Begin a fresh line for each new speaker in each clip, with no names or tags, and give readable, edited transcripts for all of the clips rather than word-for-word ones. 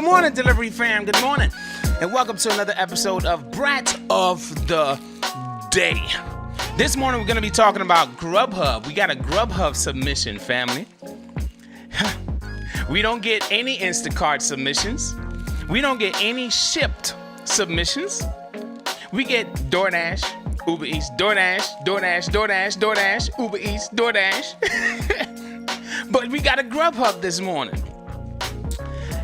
morning, delivery fam. Good morning. And welcome to another episode of BRAT of the Day. This morning, we're going to be talking about Grubhub. We got a Grubhub submission, family. We don't get any Instacart submissions. We don't get any shipped submissions. We get DoorDash, Uber Eats, DoorDash, Uber Eats, DoorDash. But we got a Grubhub this morning.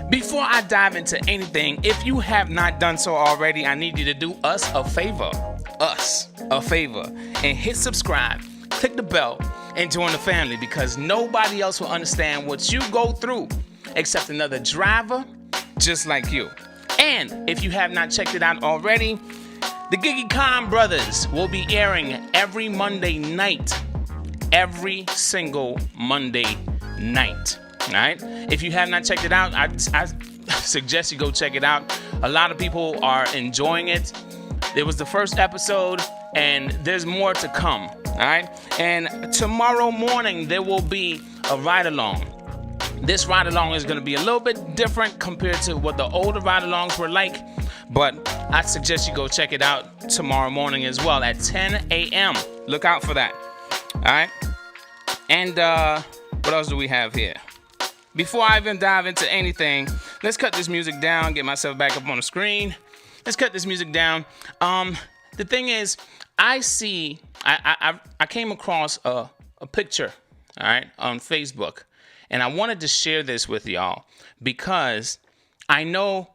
Before I dive into anything, if you have not done so already, I need you to do us a favor, and hit subscribe, click the bell, and join the family, because nobody else will understand what you go through except another driver just like you. And if you have not checked it out already, the Giggy Khan Brothers will be airing every Monday night, every single Monday night. All right. If you have not checked it out, I suggest you go check it out. A lot of people are enjoying it. It was the first episode, and there's more to come. All right. And tomorrow morning, there will be a ride-along. This ride-along is going to be a little bit different compared to what the older ride-alongs were like, but I suggest you go check it out tomorrow morning as well at 10 a.m. Look out for that. All right. And what else do we have here? Before I even dive into anything, let's cut this music down, get myself back up on the screen. Let's cut this music down. The thing is, I came across a picture, all right, on Facebook, and I wanted to share this with y'all because I know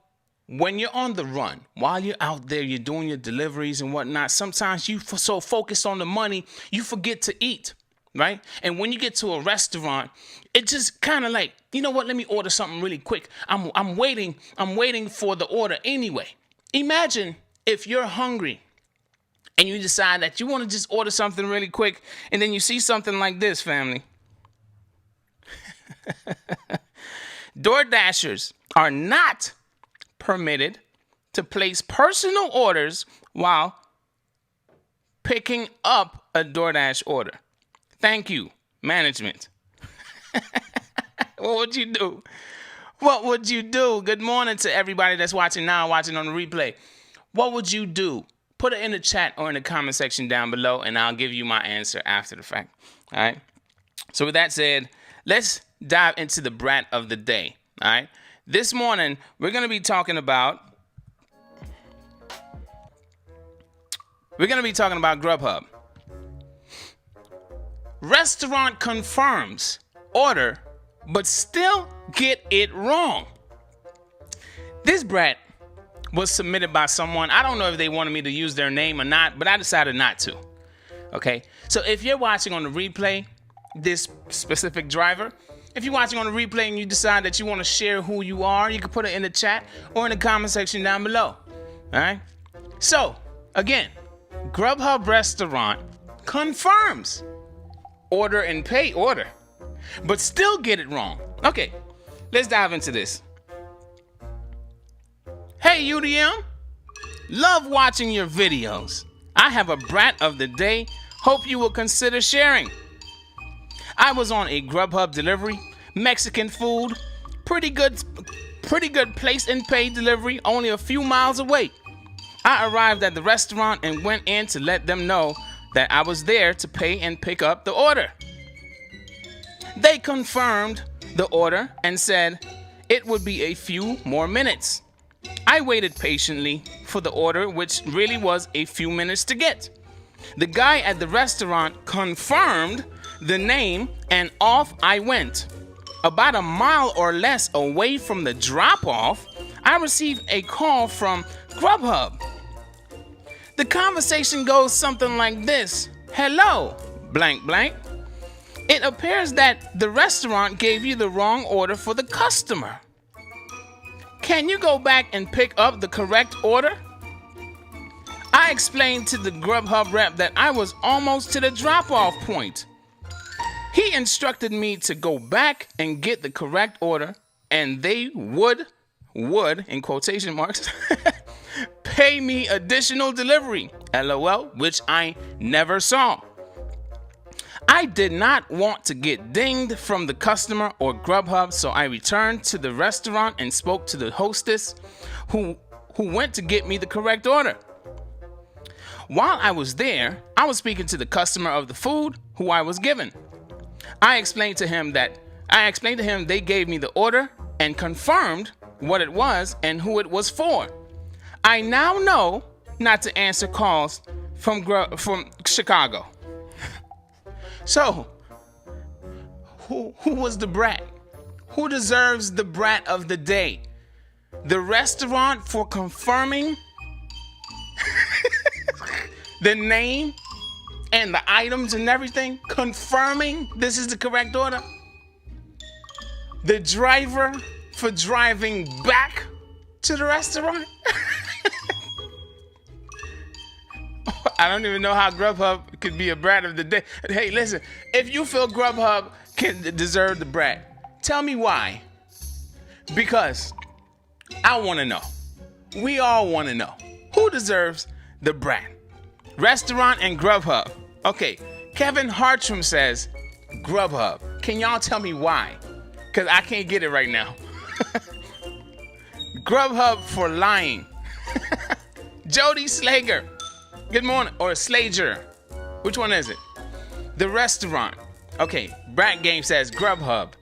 when you're on the run, while you're out there, you're doing your deliveries and whatnot, sometimes you so focused on the money, you forget to eat. Right? And when you get to a restaurant, it just kind of like, you know what? Let me order something really quick. I'm waiting for the order anyway. Imagine if you're hungry and you decide that you want to just order something really quick, and then you see something like this, family. DoorDashers are not permitted to place personal orders while picking up a DoorDash order. Thank you, management. What would you do? What would you do? Good morning to everybody that's watching now, watching on the replay. What would you do? Put it in the chat or in the comment section down below, and I'll give you my answer after the fact. All right? So with that said, let's dive into the brat of the day. All right? This morning, we're going to be talking about Grubhub. Restaurant confirms order, but still get it wrong. This brat was submitted by someone. I don't know if they wanted me to use their name or not, but I decided not to. Okay, so if you're watching on the replay, this specific driver, if you're watching on the replay and you decide that you want to share who you are, you can put it in the chat or in the comment section down below. All right. So again, Grubhub restaurant confirms order and pay order, but still get it wrong. Okay, let's dive into this. Hey UDM, love watching your videos. I have a brat of the day. Hope you will consider sharing. I was on a Grubhub delivery, Mexican food, pretty good place and pay delivery, only a few miles away. I arrived at the restaurant and went in to let them know that I was there to pay and pick up the order. They confirmed the order and said it would be a few more minutes. I waited patiently for the order, which really was a few minutes to get. The guy at the restaurant confirmed the name, and off I went. About a mile or less away from the drop-off, I received a call from Grubhub. The conversation goes something like this. Hello, blank blank. It appears that the restaurant gave you the wrong order for the customer. Can you go back and pick up the correct order? I explained to the Grubhub rep that I was almost to the drop-off point. He instructed me to go back and get the correct order, and they would, in quotation marks, pay me additional delivery, LOL, which I never saw. I did not want to get dinged from the customer or Grubhub, so I returned to the restaurant and spoke to the hostess who went to get me the correct order. While I was there, I was speaking to the customer of the food who I was given. I explained to him they gave me the order and confirmed what it was and who it was for. I now know not to answer calls from Chicago. So, who was the brat? Who deserves the brat of the day? The restaurant for confirming the name and the items and everything, confirming this is the correct order? The driver for driving back to the restaurant? I don't even know how Grubhub could be a brat of the day. Hey, listen, if you feel Grubhub can deserve the brat, tell me why. Because I want to know. We all want to know. Who deserves the brat? Restaurant and Grubhub. Okay, Kevin Hartram says Grubhub. Can y'all tell me why? Because I can't get it right now. Grubhub for lying. Jody Slager. Good morning. Or Slager. Which one is it? The restaurant. Okay, Brat Game says Grubhub.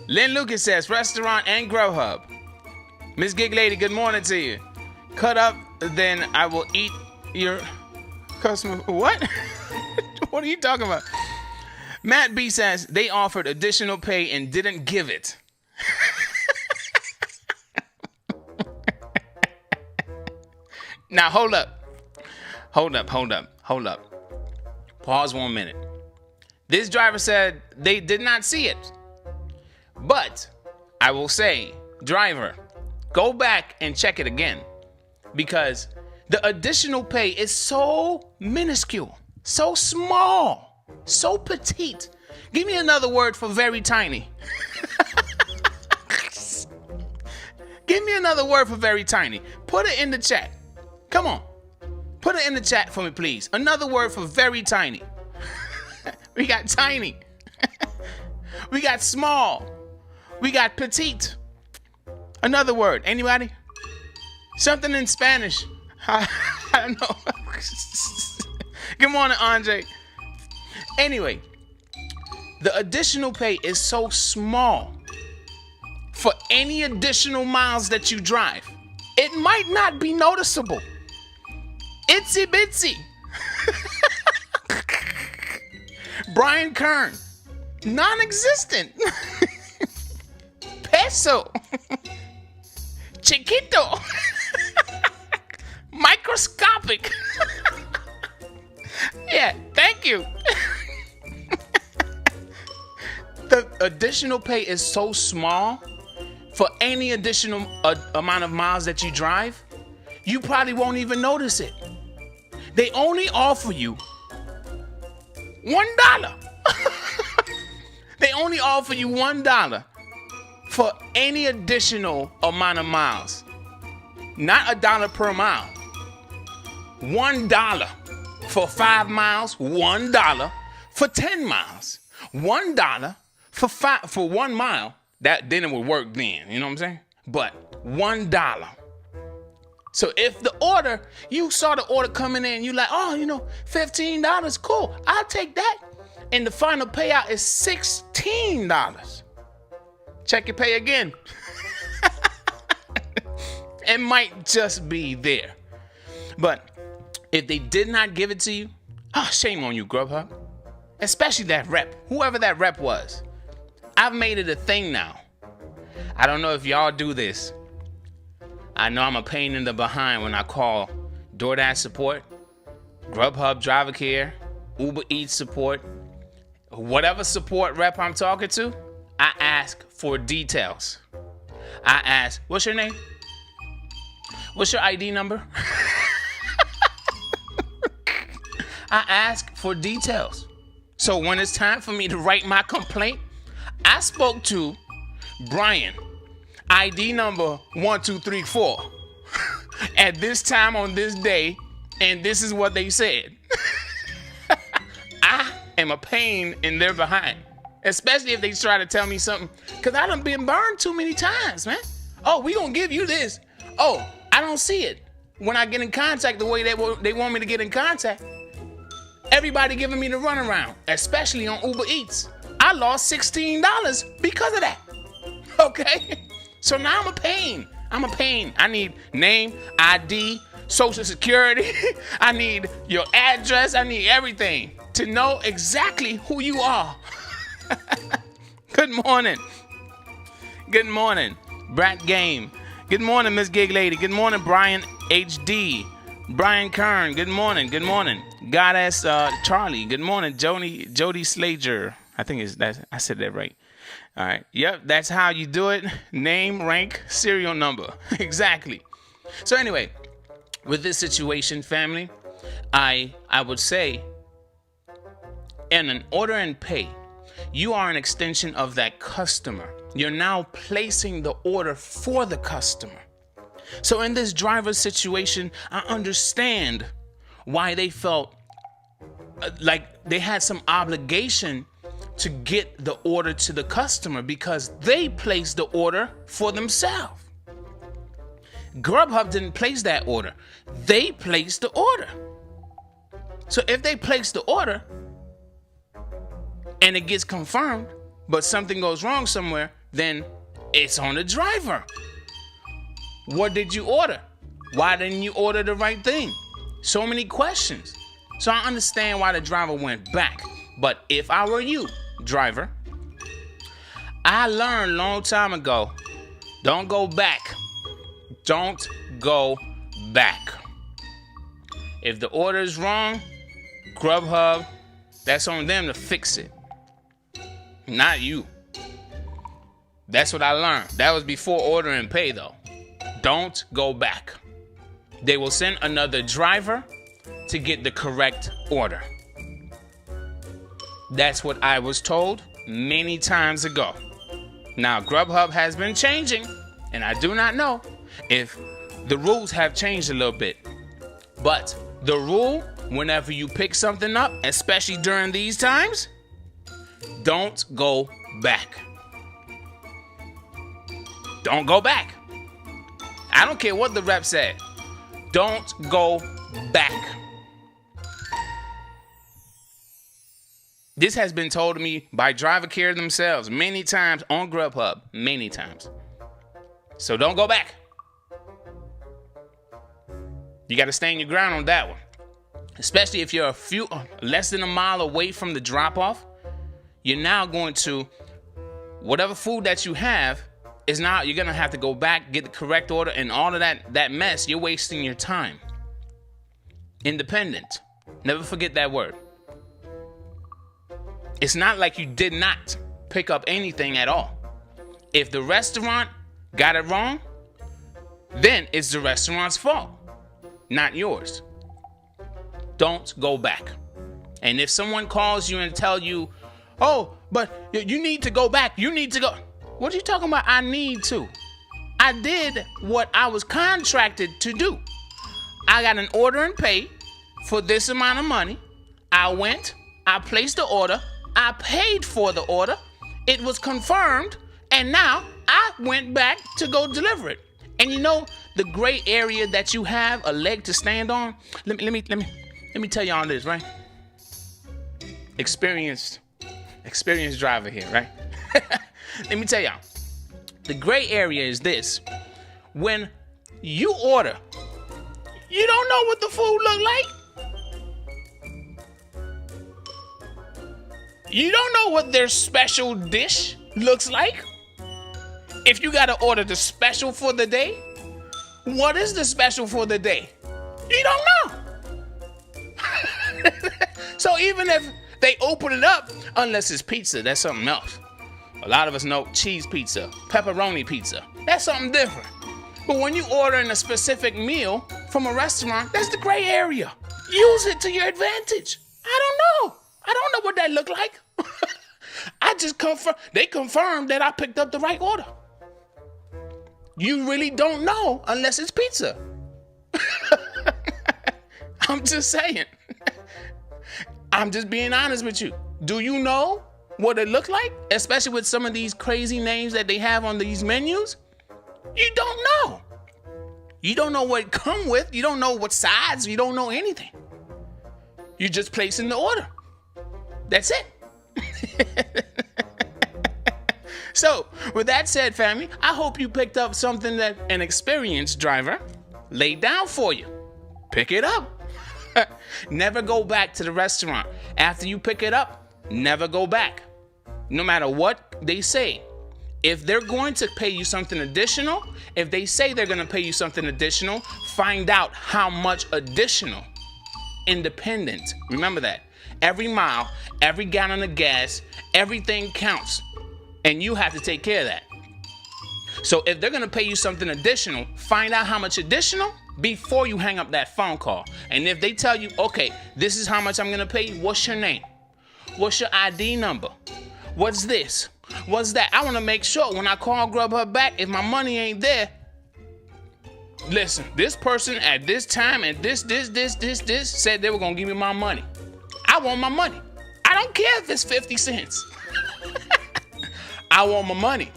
Lynn Lucas says restaurant and Grubhub. Miss Gig Lady, good morning to you. Cut up, then I will eat your customer. What? What are you talking about? Matt B says they offered additional pay and didn't give it. Now hold up. Pause 1 minute. This driver said they did not see it. But I will say, driver, go back and check it again. Because the additional pay is so minuscule, so small, so petite. Give me another word for very tiny. Give me another word for very tiny. Put it in the chat. Come on. Put it in the chat for me, please. Another word for very tiny. We got tiny. We got small. We got petite. Another word. Anybody? Something in Spanish. I don't know. Good morning, Andre. Anyway, the additional pay is so small for any additional miles that you drive. It might not be noticeable. Itsy bitsy. Brian Kern. Non-existent. Peso. Chiquito. Microscopic. Yeah, thank you. The additional pay is so small for any additional amount of miles that you drive, you probably won't even notice it. They only offer you $1. They only offer you $1 for any additional amount of miles. Not $1 per mile. $1 for 5 miles, $1 for 10 miles. $1 for 1 mile. That then it would work then, you know what I'm saying? But $1. So if the order, you saw the order coming in, you like, oh, $15, cool, I'll take that. And the final payout is $16. Check your pay again. It might just be there. But if they did not give it to you, shame on you, Grubhub. Especially that rep, whoever that rep was. I've made it a thing now. I don't know if y'all do this. I know I'm a pain in the behind when I call DoorDash support, Grubhub driver care, Uber Eats support, whatever support rep I'm talking to, I ask for details. I ask, what's your name? What's your ID number? I ask for details. So when it's time for me to write my complaint, I spoke to Brian, ID number 1234, at this time on this day, and this is what they said. I am a pain in their behind. Especially if they try to tell me something. Because I done been burned too many times, man. Oh, we gonna give you this. Oh, I don't see it. When I get in contact the way they want me to get in contact, everybody giving me the runaround, especially on Uber Eats. I lost $16 because of that. Okay? So now I'm a pain. I need name, ID, social security. I need your address. I need everything to know exactly who you are. Good morning. Good morning, Brat Game. Good morning, Miss Gig Lady. Good morning, Brian HD. Brian Kern. Good morning. Good morning, Goddess Charlie. Good morning, Jody Slager. I think I said that right. All right. Yep, that's how you do it. Name, rank, serial number. Exactly. So anyway, with this situation, family, I would say in an order and pay, you are an extension of that customer. You're now placing the order for the customer. So in this driver situation, I understand why they felt like they had some obligation to get the order to the customer because they placed the order for themselves. Grubhub didn't place that order. They placed the order. So if they place the order and it gets confirmed, but something goes wrong somewhere, then it's on the driver. What did you order? Why didn't you order the right thing? So many questions. So I understand why the driver went back. But if I were you, driver, I learned a long time ago, don't go back. Don't go back. If the order is wrong, Grubhub, that's on them to fix it. Not you. That's what I learned. That was before order and pay, though. Don't go back. They will send another driver to get the correct order. That's what I was told many times ago. Now, Grubhub has been changing, and I do not know if the rules have changed a little bit. But the rule, whenever you pick something up, especially during these times, don't go back. Don't go back. I don't care what the rep said. Don't go back. This has been told to me by driver care themselves many times on Grubhub, many times. So don't go back. You got to stand your ground on that one. Especially if you're less than a mile away from the drop-off, you're now going to, whatever food that you have, is now you're going to have to go back, get the correct order, and all of that mess, you're wasting your time. Independent. Never forget that word. It's not like you did not pick up anything at all. If the restaurant got it wrong, then it's the restaurant's fault, not yours. Don't go back. And if someone calls you and tell you, oh, but you need to go back, you need to go. What are you talking about? I need to. I did what I was contracted to do. I got an order and pay for this amount of money. I went, I placed the order, I paid for the order, it was confirmed, and now I went back to go deliver it. And you know the gray area that you have a leg to stand on? Let me tell y'all this, right? Experienced driver here, right? Let me tell y'all. The gray area is this. When you order, you don't know what the food look like. You don't know what their special dish looks like. If you got to order the special for the day, what is the special for the day? You don't know. So even if they open it up, unless it's pizza, that's something else. A lot of us know cheese pizza, pepperoni pizza. That's something different. But when you order in a specific meal from a restaurant, that's the gray area. Use it to your advantage. I don't know. I don't know what that looked like. I just they confirmed that I picked up the right order. You really don't know unless it's pizza. I'm just saying. I'm just being honest with you. Do you know what it looked like? Especially with some of these crazy names that they have on these menus. You don't know. You don't know what it come with. You don't know what sides. You don't know anything. You're just placing the order. That's it. So, with that said, family, I hope you picked up something that an experienced driver laid down for you. Pick it up. Never go back to the restaurant. After you pick it up, never go back. No matter what they say. If they're going to pay you something additional, if they say they're going to pay you something additional, find out how much additional. Independent. Remember that. Every mile, every gallon of gas, everything counts. And you have to take care of that. So if they're going to pay you something additional, find out how much additional before you hang up that phone call. And if they tell you, okay, this is how much I'm going to pay you, what's your name? What's your ID number? What's this? What's that? I want to make sure when I call Grubhub back, if my money ain't there, listen, this person at this time and this said they were going to give me my money. I want my money. I don't care if it's 50 cents. I want my money.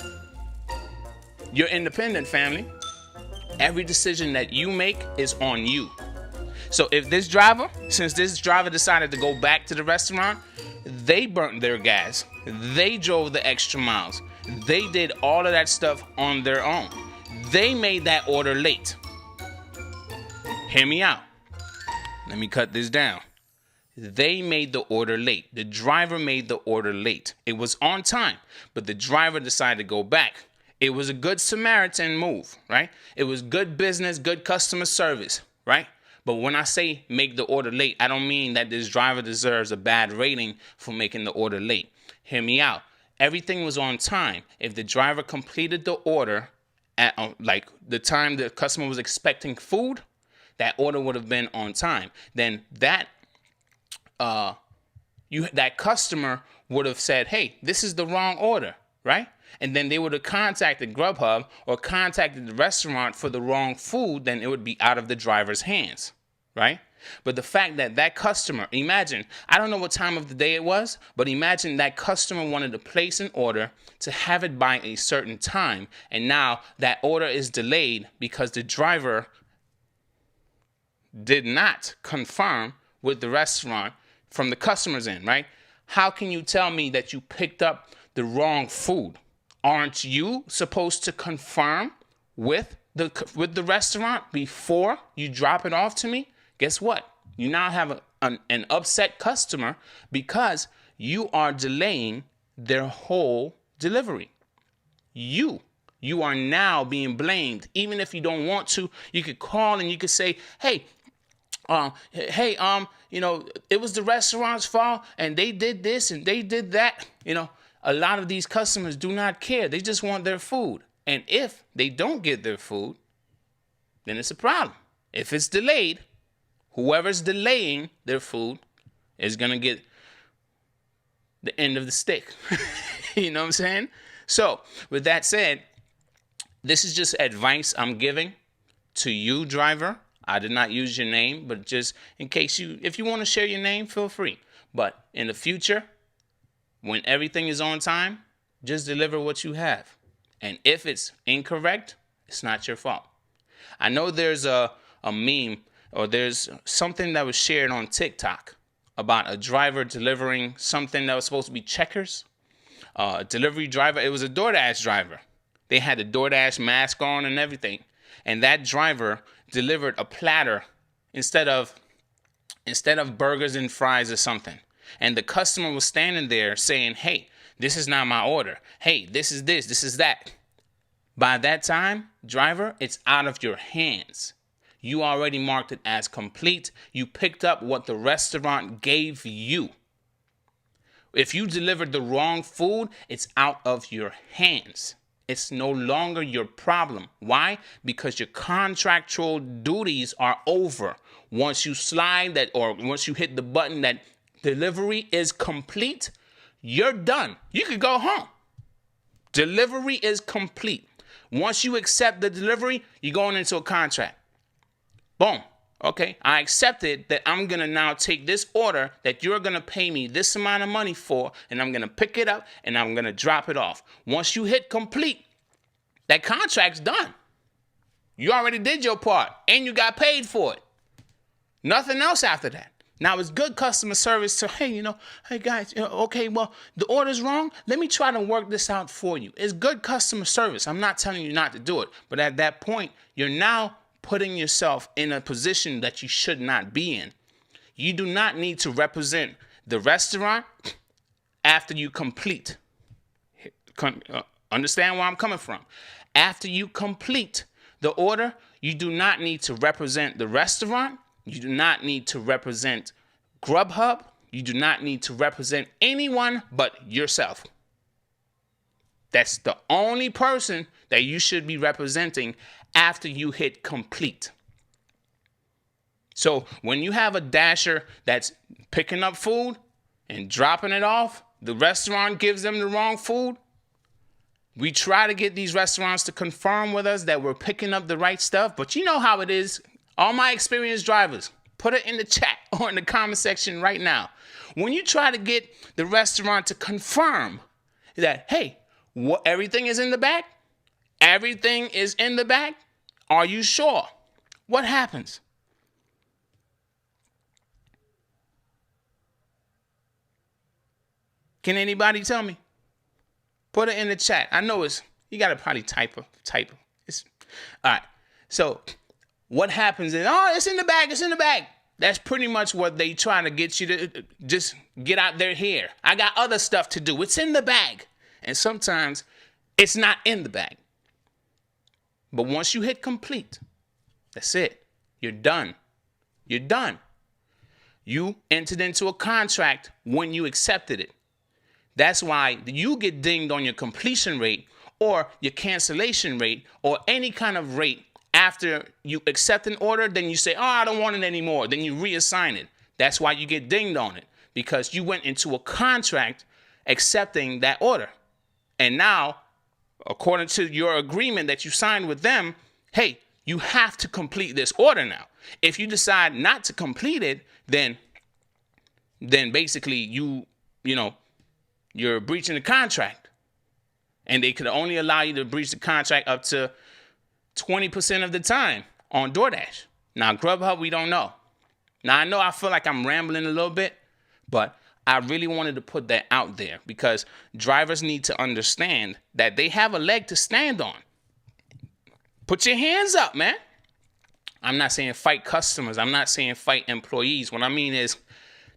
You're independent, family. Every decision that you make is on you. So if since this driver decided to go back to the restaurant, they burnt their gas. They drove the extra miles. They did all of that stuff on their own. They made that order late. Hear me out. Let me cut this down. They made the order late. The driver made the order late. It was on time, but the driver decided to go back. It was a good Samaritan move, right? It was good business, good customer service, right? But when I say make the order late, I don't mean that this driver deserves a bad rating for making the order late. Hear me out. Everything was on time. If the driver completed the order at like the time the customer was expecting food, that order would have been on time. Then that customer would have said, hey, this is the wrong order, right? And then they would have contacted Grubhub or contacted the restaurant for the wrong food, then it would be out of the driver's hands, right? But the fact that that customer, imagine, I don't know what time of the day it was, but imagine that customer wanted to place an order to have it by a certain time, and now that order is delayed because the driver did not confirm with the restaurant from the customer's end, right? How can you tell me that you picked up the wrong food? Aren't you supposed to confirm with the restaurant before you drop it off to me? Guess what? You now have an upset customer because you are delaying their whole delivery. You are now being blamed. Even if you don't want to, you could call and you could say, hey, it was the restaurant's fault and they did this and they did that. A lot of these customers do not care. They just want their food. And if they don't get their food, then it's a problem. If it's delayed, whoever's delaying their food is going to get the end of the stick. You know what I'm saying? So with that said, this is just advice I'm giving to you, driver. I did not use your name, but just in case if you want to share your name, feel free. But in the future, when everything is on time, just deliver what you have. And if it's incorrect, it's not your fault. I know there's a meme or there's something that was shared on TikTok about a driver delivering something that was supposed to be checkers. A delivery driver, it was a DoorDash driver. They had the DoorDash mask on and everything. And that driver delivered a platter instead of burgers and fries or something. And the customer was standing there saying, hey, this is not my order. Hey, this is that. By that time, driver, it's out of your hands. You already marked it as complete. You picked up what the restaurant gave you. If you delivered the wrong food, it's out of your hands. It's no longer your problem. Why? Because your contractual duties are over. Once you slide that, or once you hit the button that delivery is complete, you're done. You could go home. Delivery is complete. Once you accept the delivery, you're going into a contract. Boom. Okay, I accepted that I'm going to now take this order that you're going to pay me this amount of money for, and I'm going to pick it up and I'm going to drop it off. Once you hit complete, that contract's done. You already did your part and you got paid for it. Nothing else after that. Now, it's good customer service to, hey, hey guys, okay, well, the order's wrong. Let me try to work this out for you. It's good customer service. I'm not telling you not to do it. But at that point, you're now putting yourself in a position that you should not be in. You do not need to represent the restaurant after you complete. Understand where I'm coming from. After you complete the order, you do not need to represent the restaurant. You do not need to represent Grubhub. You do not need to represent anyone but yourself. That's the only person that you should be representing after you hit complete. So when you have a dasher that's picking up food and dropping it off, the restaurant gives them the wrong food. We try to get these restaurants to confirm with us that we're picking up the right stuff, but you know how it is. All my experienced drivers, put it in the chat or in the comment section right now. When you try to get the restaurant to confirm that, hey, everything is in the bag? Everything is in the bag? Are you sure? What happens? Can anybody tell me? Put it in the chat. I know you got to probably type. All right. So what happens is, it's in the bag. It's in the bag. That's pretty much what they try to get you to just get out their hair. I got other stuff to do. It's in the bag. And sometimes it's not in the bag. But once you hit complete, that's it. You're done. You're done. You entered into a contract when you accepted it. That's why you get dinged on your completion rate or your cancellation rate or any kind of rate after you accept an order. Then you say, I don't want it anymore. Then you reassign it. That's why you get dinged on it, because you went into a contract accepting that order. And now, according to your agreement that you signed with them, hey, you have to complete this order now. If you decide not to complete it, then basically you're breaching the contract. And they could only allow you to breach the contract up to 20% of the time on DoorDash. Now, Grubhub, we don't know. Now, I feel like I'm rambling a little bit, but I really wanted to put that out there because drivers need to understand that they have a leg to stand on. Put your hands up, man. I'm not saying fight customers. I'm not saying fight employees. What I mean is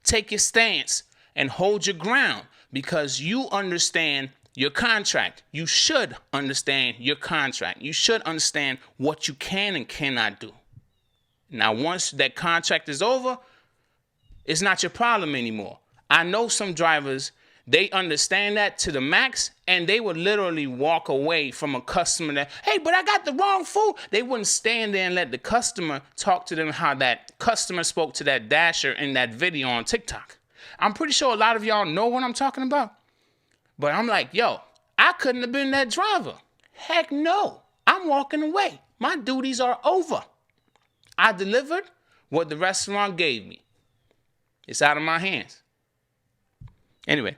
take your stance and hold your ground, because you understand your contract. You should understand your contract. You should understand what you can and cannot do. Now, once that contract is over, it's not your problem anymore. I know some drivers, they understand that to the max, and they would literally walk away from a customer that, hey, but I got the wrong food. They wouldn't stand there and let the customer talk to them how that customer spoke to that dasher in that video on TikTok. I'm pretty sure a lot of y'all know what I'm talking about. But I'm like, yo, I couldn't have been that driver. Heck no. I'm walking away. My duties are over. I delivered what the restaurant gave me. It's out of my hands. Anyway,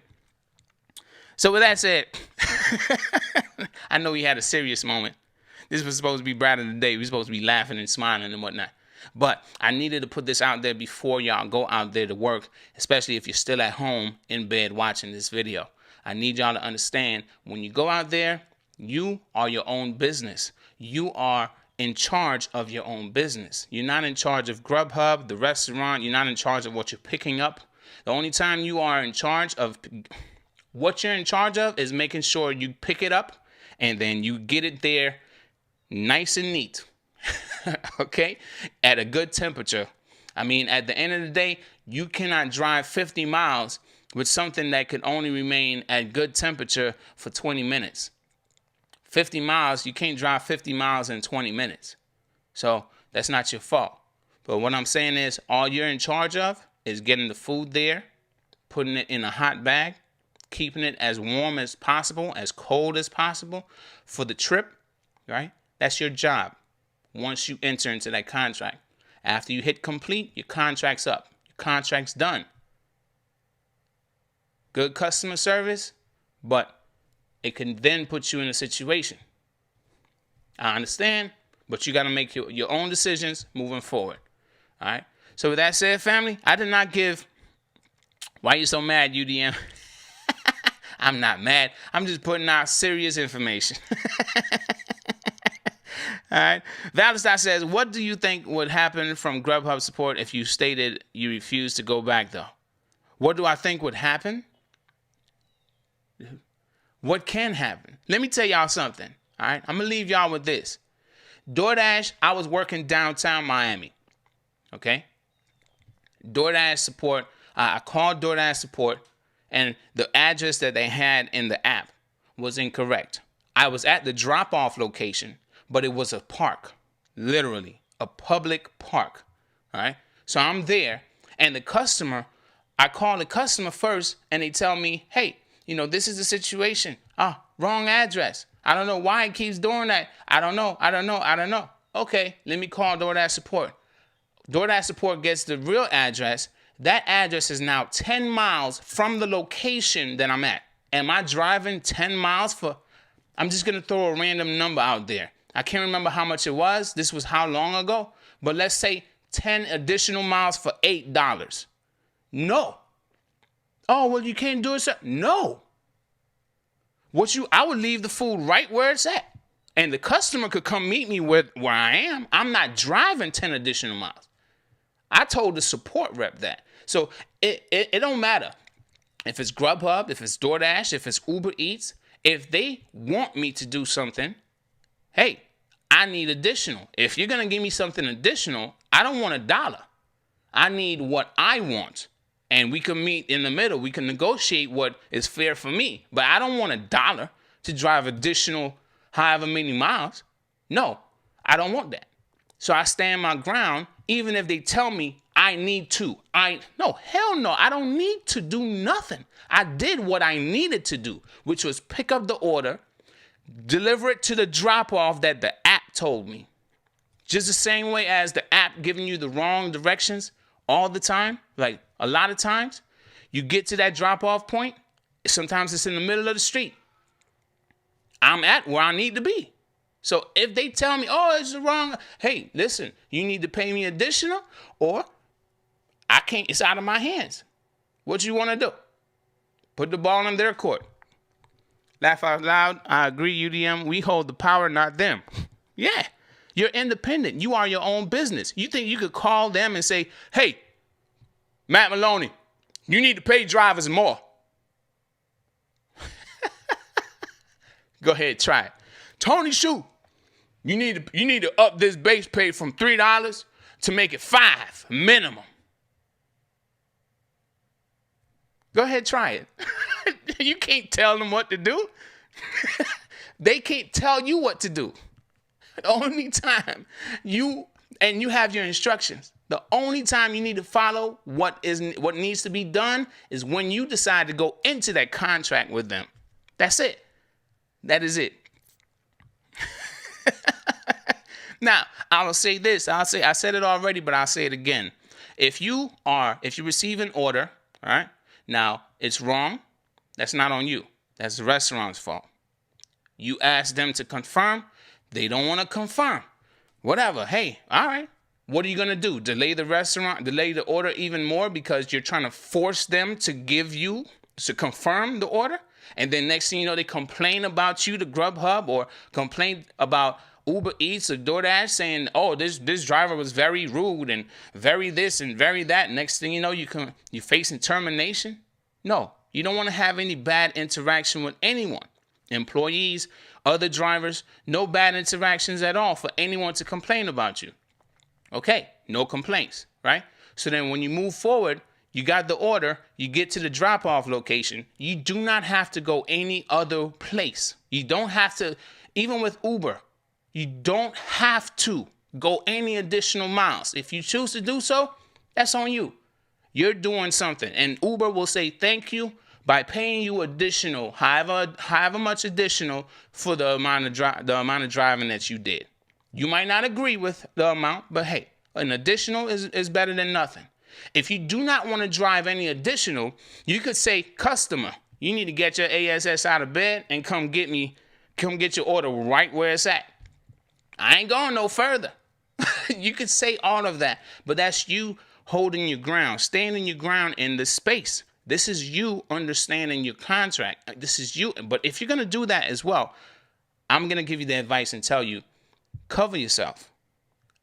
so with that said, I know we had a serious moment. This was supposed to be BRAT of the day. We were supposed to be laughing and smiling and whatnot. But I needed to put this out there before y'all go out there to work, especially if you're still at home in bed watching this video. I need y'all to understand, when you go out there, you are your own business. You are in charge of your own business. You're not in charge of Grubhub, the restaurant. You're not in charge of what you're picking up. The only time you are in charge of what you're in charge of is making sure you pick it up and then you get it there nice and neat. Okay? At a good temperature. I mean, at the end of the day, you cannot drive 50 miles with something that could only remain at good temperature for 20 minutes. 50 miles, you can't drive 50 miles in 20 minutes. So that's not your fault. But what I'm saying is, all you're in charge of is getting the food there, putting it in a hot bag, keeping it as warm as possible, as cold as possible for the trip, right? That's your job once you enter into that contract. After you hit complete, your contract's up. Your contract's done. Good customer service, but it can then put you in a situation. I understand, but you got to make your own decisions moving forward. All right? So with that said, family, I did not give... Why you so mad, UDM? I'm not mad. I'm just putting out serious information. All right. Valestar says, what do you think would happen from Grubhub support if you stated you refused to go back, though? What do I think would happen? What can happen? Let me tell y'all something. All right. I'm going to leave y'all with this. DoorDash, I was working downtown Miami. Okay. DoorDash support. I called DoorDash support, and the address that they had in the app was incorrect. I was at the drop-off location, but it was a park, literally a public park. All right. So I'm there, and I call the customer first, and they tell me, hey, this is the situation. Wrong address. I don't know why it keeps doing that. I don't know. Okay, let me call DoorDash support. DoorDash support gets the real address. That address is now 10 miles from the location that I'm at. Am I driving 10 miles for... I'm just going to throw a random number out there. I can't remember how much it was. This was how long ago? But let's say 10 additional miles for $8. No. Oh, well, you can't do it, sir. No. I would leave the food right where it's at. And the customer could come meet me where I am. I'm not driving 10 additional miles. I told the support rep that. So it don't matter if it's Grubhub, if it's DoorDash, if it's Uber Eats. If they want me to do something, hey, I need additional. If you're going to give me something additional, I don't want $1. I need what I want. And we can meet in the middle. We can negotiate what is fair for me. But I don't want $1 to drive additional however many miles. No, I don't want that. So I stand my ground, even if they tell me I need to. No, hell no. I don't need to do nothing. I did what I needed to do, which was pick up the order, deliver it to the drop-off that the app told me. Just the same way as the app giving you the wrong directions all the time. Like a lot of times, you get to that drop-off point. Sometimes it's in the middle of the street. I'm at where I need to be. So if they tell me, oh, it's the wrong, hey, listen, you need to pay me additional, or I can't, it's out of my hands. What you want to do? Put the ball in their court. Laugh out loud. I agree, UDM. We hold the power, not them. Yeah, you're independent. You are your own business. You think you could call them and say, hey, Matt Maloney, you need to pay drivers more. Go ahead, try it. Tony Shu, you need to up this base pay from $3 to make it $5 minimum. Go ahead, try it. You can't tell them what to do. They can't tell you what to do. The only time you have your instructions. The only time you need to follow what needs to be done is when you decide to go into that contract with them. That's it. That is it. Now, I will say this. I said it already, but I'll say it again. If you receive an order, all right, now it's wrong, that's not on you. That's the restaurant's fault. You ask them to confirm. They don't want to confirm. Whatever. Hey, all right. What are you going to do? Delay the order even more because you're trying to force them to confirm the order? And then next thing you know, they complain about you to Grubhub or complain about Uber Eats or DoorDash saying, oh, this driver was very rude and very this and very that. Next thing you know, you're facing termination. No, you don't want to have any bad interaction with anyone. Employees, other drivers, no bad interactions at all for anyone to complain about you. Okay, no complaints, right? So then when you move forward, you got the order, you get to the drop-off location. You do not have to go any other place. You don't have to, even with Uber, you don't have to go any additional miles. If you choose to do so, that's on you. You're doing something. And Uber will say thank you by paying you additional, however much additional for the amount of driving that you did. You might not agree with the amount, but hey, An additional is better than nothing. If you do not want to drive any additional, you could say, customer, you need to get your ASS out of bed and come get your order right where it's at. I ain't going no further. You could say all of that, but that's you holding your ground, standing your ground in the space. This is you understanding your contract. This is you. But if you're going to do that as well, I'm going to give you the advice and tell you, cover yourself.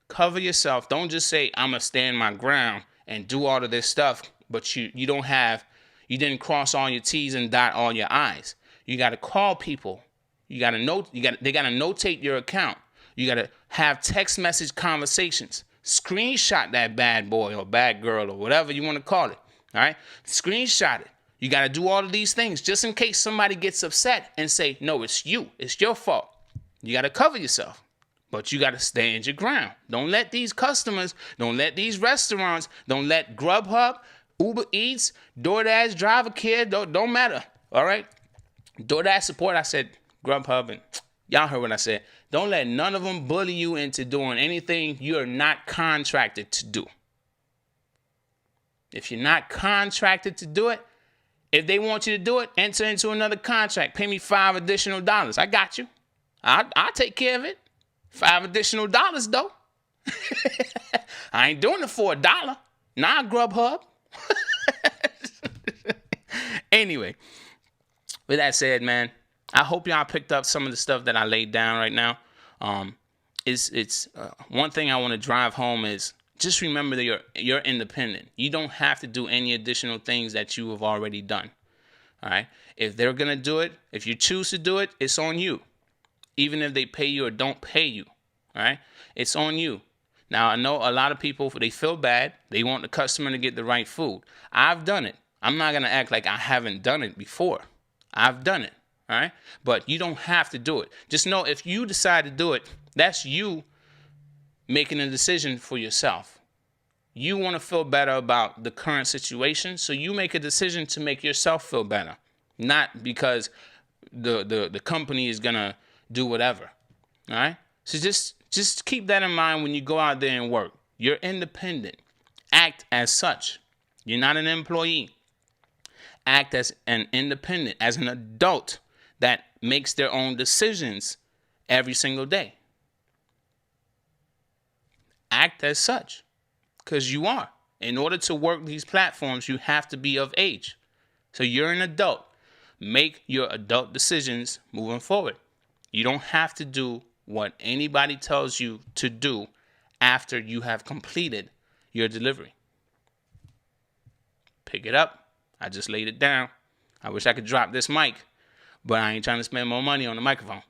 Cover yourself. Don't just say, I'm going to stand my ground and do all of this stuff, but you didn't cross all your T's and dot all your I's. You got to call people. They got to notate your account. You got to have text message conversations. Screenshot that bad boy or bad girl or whatever you want to call it. All right? Screenshot it. You got to do all of these things just in case somebody gets upset and say, no, it's you. It's your fault. You got to cover yourself. But you got to stand your ground. Don't let these customers, don't let these restaurants, don't let Grubhub, Uber Eats, DoorDash, Driver Care, don't matter. All right? DoorDash support, I said Grubhub, and y'all heard what I said. Don't let none of them bully you into doing anything you're not contracted to do. If you're not contracted to do it, if they want you to do it, enter into another contract. Pay me $5 additional. I got you. I'll take care of it. $5 additional though. I ain't doing it for $1. Nah, Grubhub. Anyway, with that said, man, I hope y'all picked up some of the stuff that I laid down right now. It's one thing I want to drive home is just remember that you're independent. You don't have to do any additional things that you have already done. All right. If they're going to do it, if you choose to do it, it's on you. Even if they pay you or don't pay you. All right. It's on you. Now, I know a lot of people, they feel bad. They want the customer to get the right food. I've done it. I'm not going to act like I haven't done it before. I've done it. All right. But you don't have to do it. Just know if you decide to do it, that's you making a decision for yourself. You want to feel better about the current situation, so you make a decision to make yourself feel better, not because the company is going to do whatever. All right? So just keep that in mind when you go out there and work. You're independent. Act as such. You're not an employee. Act as an independent, as an adult that makes their own decisions every single day. Act as such, because you are. In order to work these platforms, you have to be of age. So you're an adult. Make your adult decisions moving forward. You don't have to do what anybody tells you to do after you have completed your delivery. Pick it up. I just laid it down. I wish I could drop this mic, but I ain't trying to spend more money on the microphone.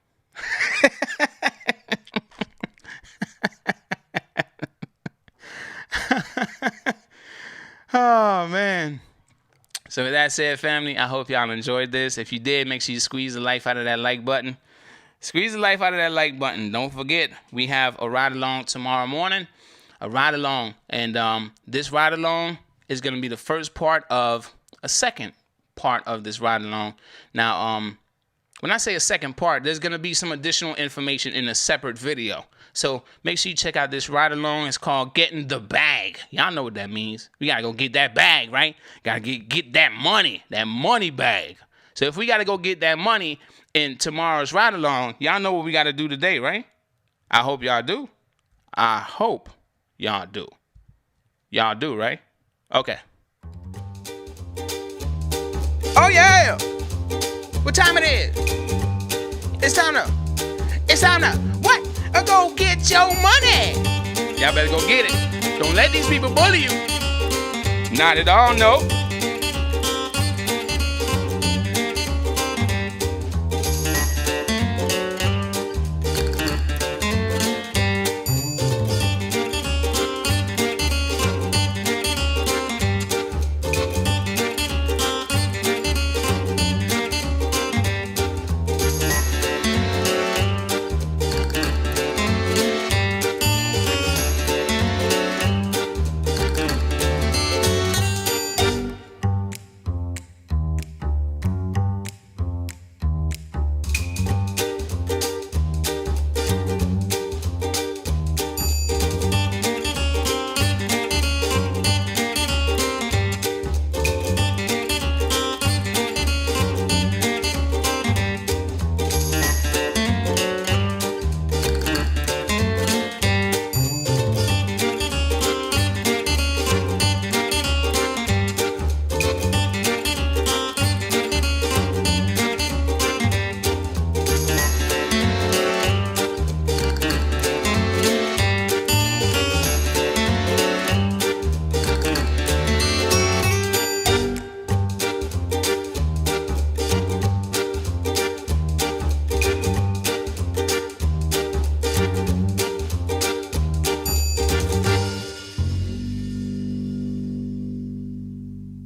Oh, man. So with that said, family, I hope y'all enjoyed this. If you did, make sure you squeeze the life out of that like button. Squeeze the life out of that like button. Don't forget, we have a ride-along tomorrow morning. A ride-along. And this ride-along is going to be the first part of a second part of this ride-along. Now, when I say a second part, there's going to be some additional information in a separate video. So make sure you check out this ride-along. It's called Getting the Bag. Y'all know what that means. We got to go get that bag, right? Got to get that money bag. So if we got to go get that money in tomorrow's ride-along, y'all know what we got to do today, right? I hope y'all do. I hope y'all do. Y'all do, right? Okay. Oh, yeah. What time it is? It's time to what? Go get your money. Y'all better go get it. Don't let these people bully you. Not at all, no.